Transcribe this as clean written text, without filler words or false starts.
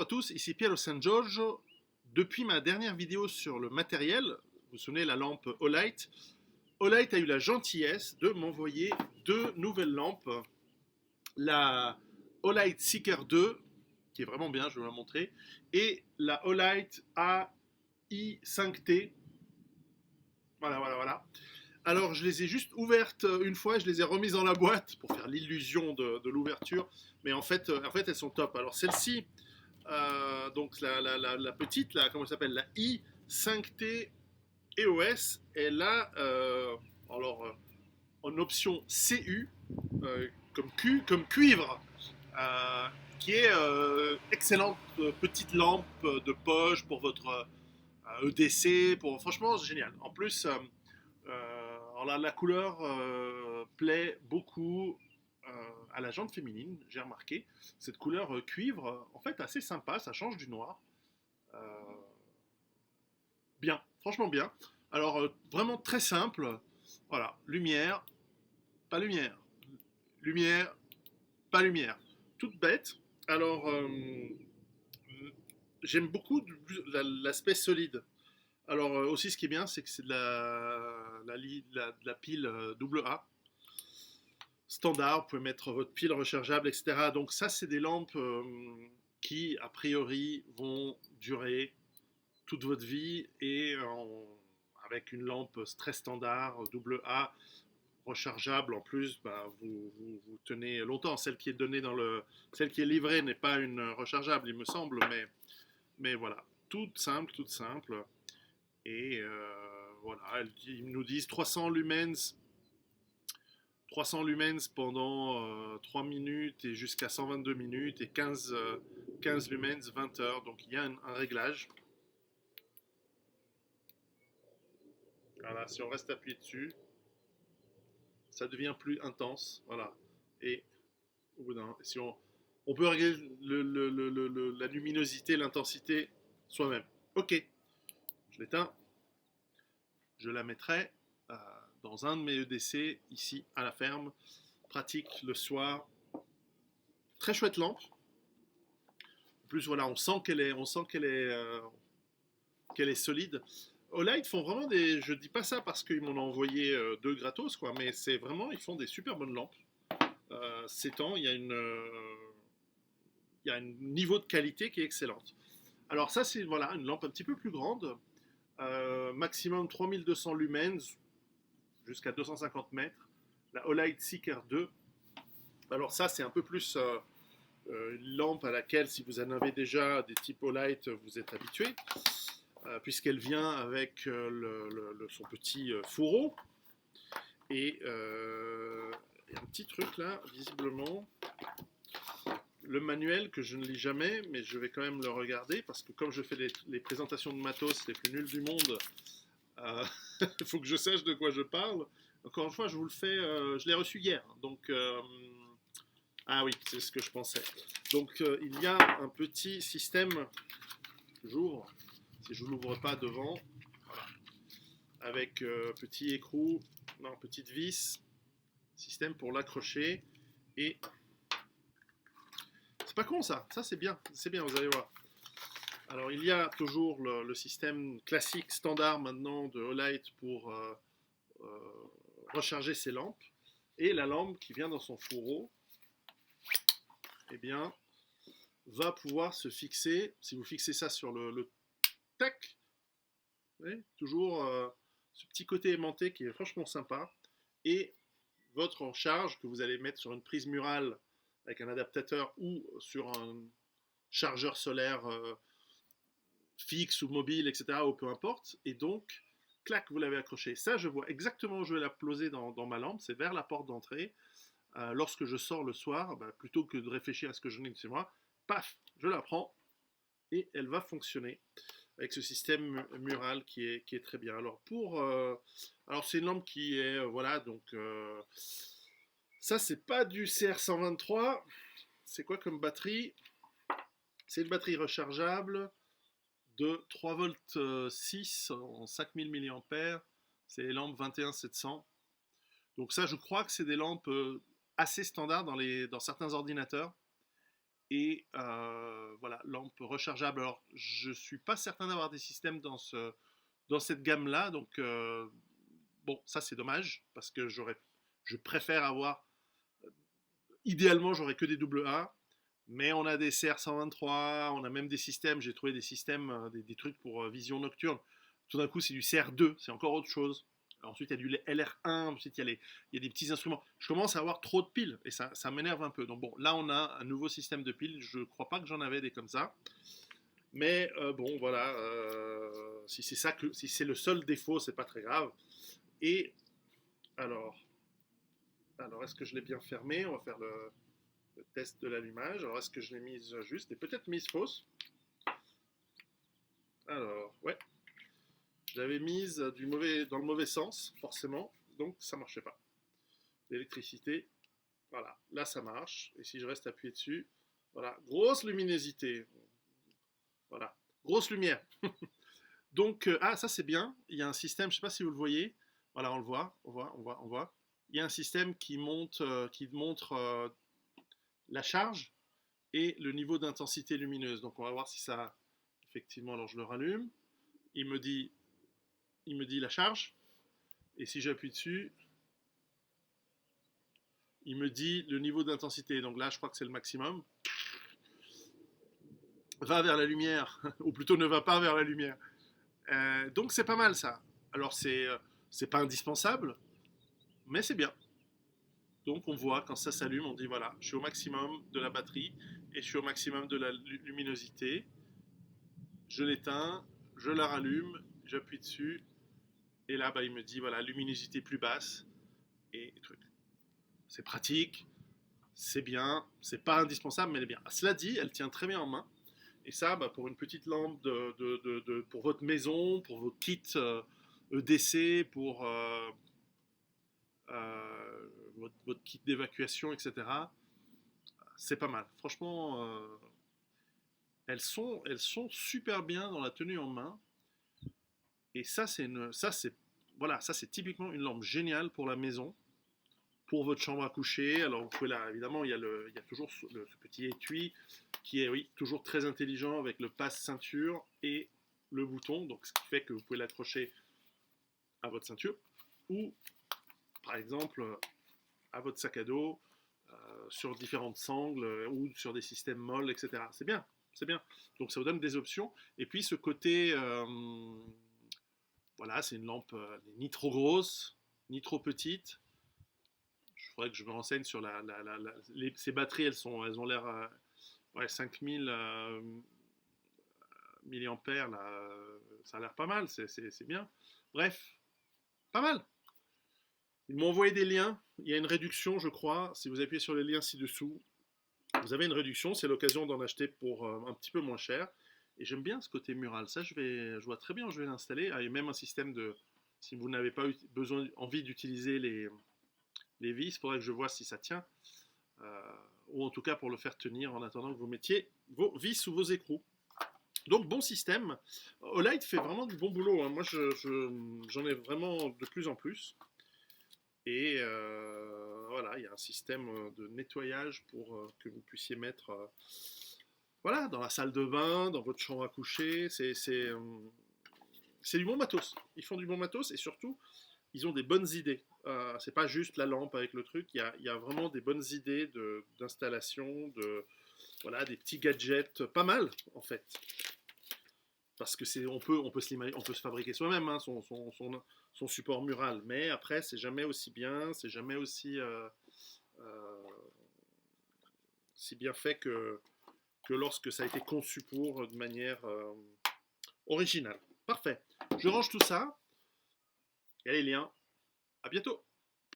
à tous, ici Piero San Giorgio. Depuis ma dernière vidéo sur le matériel, vous vous souvenez la lampe Olight, Olight a eu la gentillesse de m'envoyer deux nouvelles lampes. La Olight Seeker 2, qui est vraiment bien, je vais vous la montrer, et la Olight AI5T. Voilà, voilà, voilà. Alors, je les ai juste ouvertes une fois, je les ai remises dans la boîte pour faire l'illusion de l'ouverture, mais en fait, elles sont top. Alors, celle-ci, donc la petite, comment elle s'appelle, la i5T EOS, elle a alors, en option CU, comme cuivre, euh, qui est excellente petite lampe de poche pour votre EDC. Franchement, c'est génial. En plus, alors la couleur plaît beaucoup à la jante féminine, j'ai remarqué. Cette couleur cuivre, en fait, assez sympa, ça change du noir. Euh, Bien, franchement bien. Alors, vraiment très simple. Voilà, lumière, pas lumière. Lumière, pas lumière. Toute bête. Alors, j'aime beaucoup l'aspect solide. Alors, aussi, ce qui est bien, c'est que c'est de la pile AA. Standard, vous pouvez mettre votre pile rechargeable, etc. Donc ça, c'est des lampes qui, a priori, vont durer toute votre vie et avec une lampe très standard, AA, rechargeable en plus, bah, vous tenez longtemps. Celle qui est livrée n'est pas une rechargeable, il me semble, mais voilà, toute simple. Et voilà, ils nous disent 300 lumens pendant 3 minutes et jusqu'à 122 minutes et 15 lumens 20 heures. Donc il y a un réglage. Voilà, si on reste appuyé dessus, ça devient plus intense. Voilà. Et au bout d'un, si on peut régler la luminosité, l'intensité soi-même. Ok, je l'éteins. Je la mettrai dans un de mes EDC ici à la ferme. Pratique le soir. Très chouette lampe. En plus, voilà, qu'elle est solide. Olight font vraiment des. Je dis pas ça parce qu'ils m'en ont envoyé deux gratos, quoi, mais c'est vraiment, ils font des super bonnes lampes. Ces temps, il y a un niveau de qualité qui est excellente. Alors, ça, c'est voilà, une lampe un petit peu plus grande, maximum 3200 lumens jusqu'à 250 mètres. La Olight Seeker 2. Alors, ça, c'est un peu plus une lampe à laquelle, si vous en avez déjà des types Olight, vous êtes habitué. Puisqu'elle vient avec son petit fourreau. Et il y a un petit truc là, visiblement. Le manuel que je ne lis jamais, mais je vais quand même le regarder parce que comme je fais les présentations de matos les plus nulles du monde, il faut que je sache de quoi je parle. Encore une fois, je vous le fais, je l'ai reçu hier. Donc, ah oui, c'est ce que je pensais. Donc, il y a un petit système, j'ouvre, si je ne l'ouvre pas devant, voilà, avec petit écrou, non, petite vis, système pour l'accrocher, et c'est pas con ça c'est bien, vous allez voir. Alors il y a toujours le système classique standard maintenant de Olight pour recharger ses lampes, et la lampe qui vient dans son fourreau, eh bien, va pouvoir se fixer, si vous fixez ça sur le tac, vous voyez, toujours ce petit côté aimanté qui est franchement sympa, et votre charge que vous allez mettre sur une prise murale avec un adaptateur ou sur un chargeur solaire fixe ou mobile, etc., ou peu importe, et donc, clac, vous l'avez accroché. Ça, je vois exactement où je vais la poser dans ma lampe, c'est vers la porte d'entrée. Lorsque je sors le soir, bah, plutôt que de réfléchir à ce que je n'ai chez moi, paf, je la prends et elle va fonctionner avec ce système mural qui est très bien. Alors c'est une lampe qui est voilà, donc ça c'est pas du CR123. C'est quoi comme batterie? C'est une batterie rechargeable de 3 volts 6 en 5000 mAh. C'est les lampes 21700. Donc ça, je crois que c'est des lampes assez standards dans certains ordinateurs. Et voilà, lampe rechargeable. Alors, je ne suis pas certain d'avoir des systèmes dans cette gamme-là. Donc, bon, ça c'est dommage parce que je préfère avoir. Idéalement, j'aurais que des double A. Mais on a des CR123, on a même des systèmes. J'ai trouvé des systèmes, des trucs pour vision nocturne. Tout d'un coup, c'est du CR2, c'est encore autre chose. Ensuite, il y a du LR1, ensuite, il y a des petits instruments. Je commence à avoir trop de piles et ça m'énerve un peu. Donc, bon, là, on a un nouveau système de piles. Je ne crois pas que j'en avais des comme ça. Mais bon, voilà. Si c'est le seul défaut, c'est pas très grave. Et alors, est-ce que je l'ai bien fermé? On va faire le test de l'allumage. Alors, est-ce que je l'ai mise juste et peut-être mise fausse? Alors, ouais. Je l'avais mise dans le mauvais sens, forcément. Donc, ça marchait pas. L'électricité, voilà. Là, ça marche. Et si je reste appuyé dessus, voilà. Grosse luminosité. Voilà. Grosse lumière. Donc, ça c'est bien. Il y a un système, je ne sais pas si vous le voyez. Voilà, on le voit, on voit. Il y a un système qui montre la charge et le niveau d'intensité lumineuse. Donc, on va voir si ça, effectivement, alors je le rallume. Il me dit la charge. Et si j'appuie dessus, il me dit le niveau d'intensité. Donc là, je crois que c'est le maximum. Va vers la lumière, ou plutôt ne va pas vers la lumière. Donc c'est pas mal ça. Alors c'est pas indispensable, mais c'est bien. Donc on voit quand ça s'allume, on dit voilà, je suis au maximum de la batterie et je suis au maximum de la luminosité. Je l'éteins, je la rallume, j'appuie dessus et là bah, il me dit voilà, luminosité plus basse et truc. C'est pratique, c'est bien, c'est pas indispensable, mais elle est bien. Cela dit, elle tient très bien en main. Et ça, bah, pour une petite lampe pour votre maison, pour vos kits EDC, pour votre kit d'évacuation, etc., c'est pas mal. Franchement, elles sont super bien dans la tenue en main. Et ça, voilà, ça c'est typiquement une lampe géniale pour la maison, pour votre chambre à coucher. Alors vous pouvez là, évidemment, il y a toujours ce petit étui qui est, oui, toujours très intelligent avec le passe-ceinture et le bouton, donc ce qui fait que vous pouvez l'accrocher à votre ceinture ou, par exemple, à votre sac à dos, sur différentes sangles ou sur des systèmes molles, etc. C'est bien, c'est bien. Donc ça vous donne des options. Et puis ce côté, voilà, c'est une lampe ni trop grosse, ni trop petite. Il faudrait que je me renseigne sur ces batteries, elles ont l'air ouais, 5000 milliampères, là, ça a l'air pas mal, c'est bien. Bref, pas mal. Ils m'ont envoyé des liens, il y a une réduction, je crois. Si vous appuyez sur les liens ci-dessous, vous avez une réduction, c'est l'occasion d'en acheter pour un petit peu moins cher. Et j'aime bien ce côté mural, ça je vois très bien où je vais l'installer. Ah, il y a même un système de, si vous n'avez pas envie d'utiliser les vis, il faudrait que je vois si ça tient. Ou en tout cas pour le faire tenir en attendant que vous mettiez vos vis ou vos écrous. Donc bon système. Olight fait vraiment du bon boulot, hein. Moi j'en ai vraiment de plus en plus. Et voilà, il y a un système de nettoyage pour que vous puissiez mettre voilà, dans la salle de bain, dans votre chambre à coucher. C'est du bon matos. Ils font du bon matos et surtout, ils ont des bonnes idées. C'est pas juste la lampe avec le truc, il y a vraiment des bonnes idées d'installation, voilà, des petits gadgets, pas mal en fait. Parce que on peut se fabriquer soi-même hein, son support mural, mais après c'est jamais aussi bien, c'est jamais aussi si bien fait que lorsque ça a été conçu pour de manière originale. Parfait. Je range tout ça. Il y a les liens. À bientôt.